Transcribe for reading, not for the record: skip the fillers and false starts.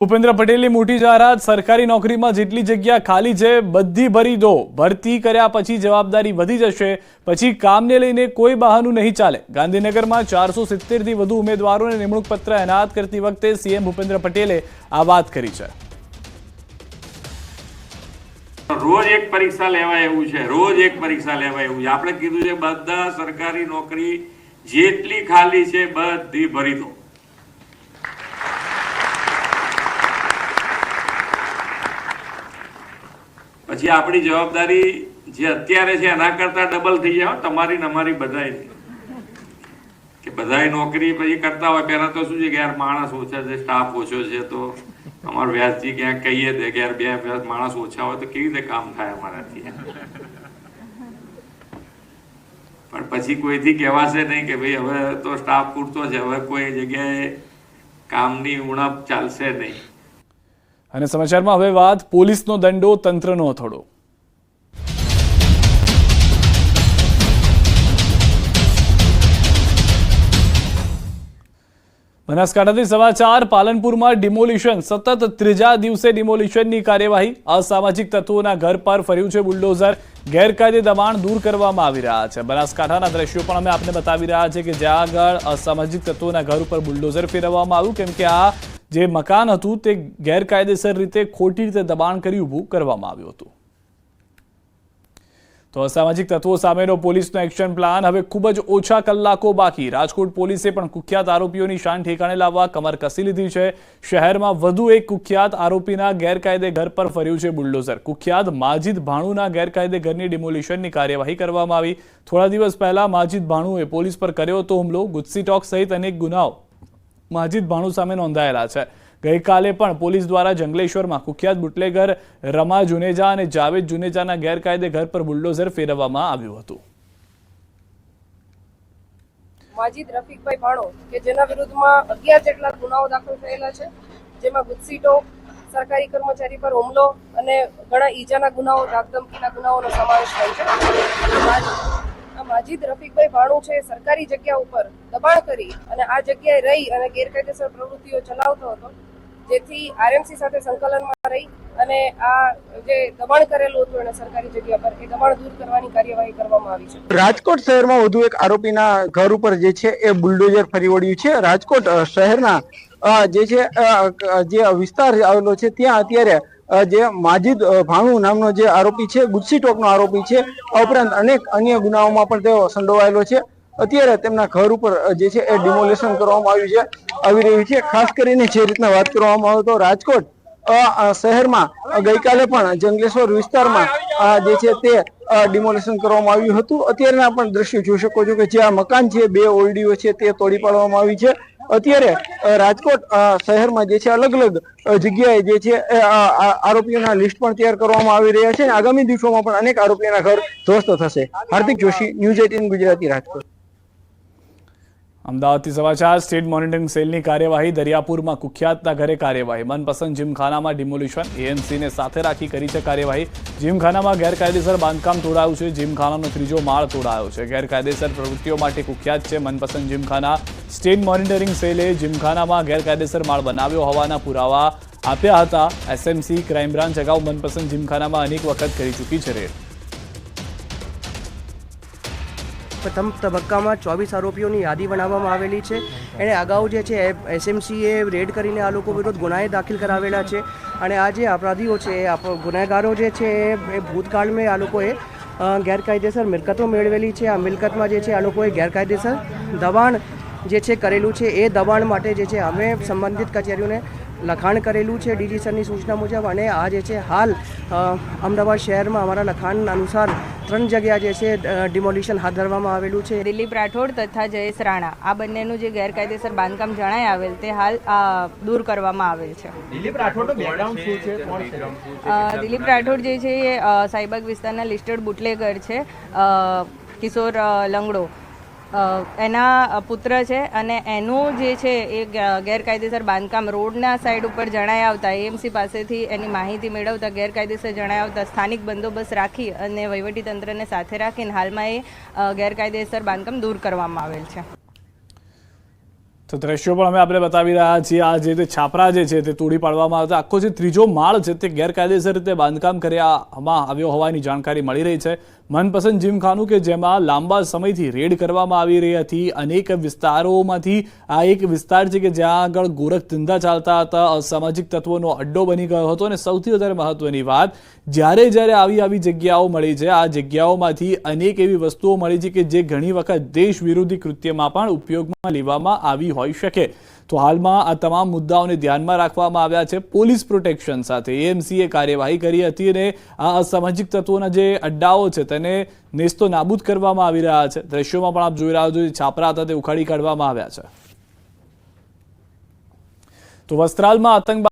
ભૂપેન્દ્ર પટેલની મોટી જાહેરાત, સરકારી નોકરીમાં જેટલી જગ્યા ખાલી છે બધી ભરી દો, ભરતી કર્યા પછી જવાબદારી વધી જશે, પછી કામને લઈને કોઈ બહાનું નહીં ચાલે। ગાંધીનગરમાં 470 થી વધુ ઉમેદવારોને નિમણૂક પત્ર એનાયત કરતી વખતે સીએમ ભૂપેન્દ્ર પટેલે આ વાત કરી છે। રોજ એક પરીક્ષા લેવાય એવું છે, રોજ એક પરીક્ષા લેવાય એવું છે। આપણે કીધું છે બધા સરકારી નોકરી જેટલી ખાલી છે બધી ભરી દો। પછી આપણી જવાબદારી જે અત્યારે છે એના કરતા ડબલ થઈ જાય તમારી ને અમારી બધાની, કે બધાય નોકરી પછી કરતા હોય। પહેલા તો શું છે કે યાર માણસ ઓછા છે, સ્ટાફ ઓછો છે, તો અમારું વ્યાસજી ક્યાંક કહીએ દે કે યાર બે માણસ ઓછા હોય તો કેવી રીતે કામ થાય અમારાથી। પણ પછી કોઈથી કહેવાશે નહીં કે ભાઈ હવે તો સ્ટાફ પૂરતો છે, હવે કોઈ જગ્યાએ કામની ઉણપ ચાલશે નહીં। અને સમાચારમાં હવે વાત પોલીસનો દંડો, તંત્રનો હથોડો। બનાસકાંઠાથી સમાચાર, પાલનપુરમાં ડિમોલિશન, સતત ત્રીજા દિવસે ડિમોલિશનની કાર્યવાહી। અસામાજિક તત્વોના ઘર પર ફર્યું છે બુલડોઝર, ગેરકાયદે દબાણ દૂર કરવામાં આવી રહ્યા છે। બનાસકાંઠાના દ્રશ્યો પણ અમે આપને બતાવી રહ્યા છે કે જ્યાં આગળ અસામાજિક તત્વોના ઘર ઉપર બુલડોઝર ફેરવવામાં આવ્યું, કેમ કે આ જે મકાન હતું તે ગેરકાયદેસર રીતે ખોટી રીતે દબાણ કરી ઊભું કરવામાં આવ્યું હતું। તો અસામાજિક તત્વો સામેનો પોલીસનો એક્શન પ્લાન હવે ખૂબ જ ઓછા કલાકો બાકી। રાજકોટ પોલીસે પણ કુખ્યાત આરોપીઓની શાન ઠેકાણે લાવવા કમર કસી લીધી છે। શહેરમાં વધુ એક કુખ્યાત આરોપીના ગેરકાયદે ઘર પર ફર્યું છે બુલડોઝર। કુખ્યાત માજીદ ભાણુના ગેરકાયદે ઘરની ડિમોલિશનની કાર્યવાહી કરવામાં આવી। થોડા દિવસ પહેલા માજીદ ભાણુએ પોલીસ પર કર્યો હતો હુમલો। ગુજસી ટોક સહિત અનેક ગુનાઓ માજીદ ભાણુ સામે નોંધાયેલા છે। ગઈકાલે પણ પોલીસ દ્વારા જંગલેશ્વરમાં કુખ્યાત બુટલેગર રમા જુનેજા અને જાવેદ જુનેજાના ગેરકાયદે ઘર પર બુલડોઝર ફેરવવામાં આવ્યું હતું। માજીદ રફીકભાઈ ભાણો કે જેના વિરુદ્ધમાં 11 જેટલા ગુનાઓ દાખલ થયેલા છે, જેમાં ગુજસી ટોક, સરકારી કર્મચારી પર હુમલો અને ઘણા ઈજાના ગુનાઓ, ધાકધમકીના ગુનાઓનો સમાવેશ થાય છે। માજીદ રફીકભાઈ ભાણો છે સરકારી જગ્યા ઉપર દબાણ કરી અને આ જગ્યાએ રહી અને ગેરકાયદેસર પ્રવૃત્તિઓ ચલાવતો હતો, જેથી આરએમસી સાથે સંકલનમાં રહી અને આ જે દબાણ કરેલું હતું એને સરકારી જગ્યા પર એ દબાણ દૂર કરવાની કાર્યવાહી કરવામાં આવી છે। રાજકોટ શહેરમાં વધુ એક આરોપીના ઘર ઉપર જે છે એ બુલડોઝર ફરી વળ્યું છે। રાજકોટ શહેરના જે છે જે વિસ્તાર આવેલો છે ત્યાં અત્યારે જે માજીદ ભાણુ નામનો જે આરોપી છે, ગુજસી ટોકનો આરોપી છે, આ ઉપરાંત અનેક અન્ય ગુનાઓમાં પણ તેઓ સંડોવાયેલો છે। અત્યારે તેમના ઘર ઉપર જે છે એ ડિમોલિશન કરવામાં આવી રહ્યું છે। ખાસ કરીને જે રીતના વાત કરવામાં આવે તો રાજકોટ શહેરમાં ગઈકાલે પણ જંગલેશ્વર વિસ્તારમાં જે છે તે ડિમોલિશન કરવામાં આવ્યું હતું। અત્યારના પણ દ્રશ્યો જોઈ શકો છો કે જે આ મકાન છે, 2 ઓરડીઓ છે તે તોડી પાડવામાં આવી છે। અત્યારે રાજકોટ શહેરમાં જે છે અલગ અલગ જગ્યાએ જે છે આરોપીઓના લિસ્ટ પણ તૈયાર કરવામાં આવી રહ્યા છે અને આગામી દિવસોમાં પણ અનેક આરોપીઓના ઘર ધ્વસ્ત થશે। હાર્દિક જોશી, ન્યૂઝ 18 ગુજરાતી, રાજકોટ। અમદાવાદથી સમાચાર, સ્ટેટ મોનિટરિંગ સેલની કાર્યવાહી। દરિયાપુરમાં કુખ્યાતના ઘરે કાર્યવાહી। મનપસંદ જીમખાનામાં ડિમોલિશન, એએનસીને સાથે રાખી કરી છે કાર્યવાહી। જીમખાનામાં ગેરકાયદેસર બાંધકામ તોડાયું છે। જીમખાનાનો 3જો માળ તોડાયો છે। ગેરકાયદેસર પ્રવૃત્તિઓ માટે કુખ્યાત છે મનપસંદ જીમખાના। સ્ટેટ મોનિટરિંગ સેલે જીમખાનામાં ગેરકાયદેસર માળ બનાવ્યો હોવાના પુરાવા આપ્યા હતા। એસએમસી ક્રાઇમ બ્રાન્ચ અગાઉ મનપસંદ જીમખાનામાં અનેક વખત કરી ચૂકી છે રેડ। પ્રથમ તબક્કામાં 24 આરોપીઓની યાદી બનાવવામાં આવેલી છે। એણે અગાઉ જે છે એસએમસીએ રેડ કરીને આ લોકો વિરુદ્ધ ગુનાએ દાખલ કરાવેલા છે અને આ જે અપરાધીઓ છે, ગુનેગારો જે છે એ ભૂતકાળમાં આ લોકોએ ગેરકાયદેસર મિલકતો મેળવેલી છે। આ મિલકતમાં જે છે આ લોકોએ ગેરકાયદેસર દબાણ જે છે કરેલું છે। એ દબાણ માટે જે છે અમે સંબંધિત કચેરીઓને લખાણ કરેલું છે ડીજી સરની સૂચના મુજબ અને આ જે છે હાલ અમદાવાદ શહેરમાં અમારા લખાણ અનુસાર 3 જગ્યા જે છે ડિમોલિશન હાથ ધરવામાં આવેલું છે। દિલીપ રાઠોડ તથા જયેશ રાણા આ બંનેનું જે ગેરકાયદેસર બાંધકામ જણાય આવેલ તે હાલ દૂર કરવામાં આવેલ છે। દિલીપ રાઠોડનું બેકગ્રાઉન્ડ શું છે, કોણ છે? દિલીપ રાઠોડ જે છે એ સાઈબાગ વિસ્તારના લિસ્ટેડ બુટલેગર છે, કિશોર લંગડો એના પુત્ર છે અને એનું જે છે એ ગેરકાયદેસર બાંધકામ રોડના સાઈડ ઉપર જણાઈ આવતા એએમસી પાસેથી એની માહિતી મેળવતા ગેરકાયદેસર જણાઈ આવતા સ્થાનિક બંદોબસ્ત રાખી અને વહીવટીતંત્રને સાથે રાખીને હાલમાં એ ગેરકાયદેસર બાંધકામ દૂર કરવામાં આવેલ છે। તો દ્રશ્યો પણ અમે આપણે બતાવી રહ્યા છીએ. આ જે તે છાપરા જે છે તે તોડી પાડવામાં આવતા આખો જે ત્રીજો માળ છે તે ગેરકાયદેસર રીતે બાંધકામ કરવામાં આવ્યો હોવાની જાણકારી મળી રહી છે. મનપસંદ જીમખાનું કે જેમાં લાંબા સમયથી રેડ કરવામાં આવી રહી હતી. અનેક વિસ્તારોમાંથી આ એક વિસ્તાર છે કે જ્યાં આગળ ગોરખ ધંધા ચાલતા હતા, અસામાજિક તત્વોનો અડ્ડો બની ગયો હતો. અને સૌથી વધારે મહત્વની વાત, જ્યારે આવી જગ્યાઓ મળી છે, આ જગ્યાઓમાંથી અનેક એવી વસ્તુઓ મળી છે કે જે ઘણી વખત દેશ વિરોધી કૃત્યમાં પણ ઉપયોગમાં લેવામાં આવી હોઈ શકે. તો હાલમાં આ તમામ મુદ્દાઓને ધ્યાનમાં રાખવામાં આવ્યા છે. પોલીસ પ્રોટેક્શન સાથે એએમસીએ કાર્યવાહી કરી હતી અને આ અસામાજિક તત્વોના જે અડ્ડાઓ છે તેને નેસ્તો નાબૂદ કરવામાં આવી રહ્યા છે. દ્રશ્યોમાં પણ આપ જોઈ રહ્યા છો, છાપરા હતા તે ઉખાડી કાઢવામાં આવ્યા છે. તો વસ્ત્રાલમાં આતંકવાદ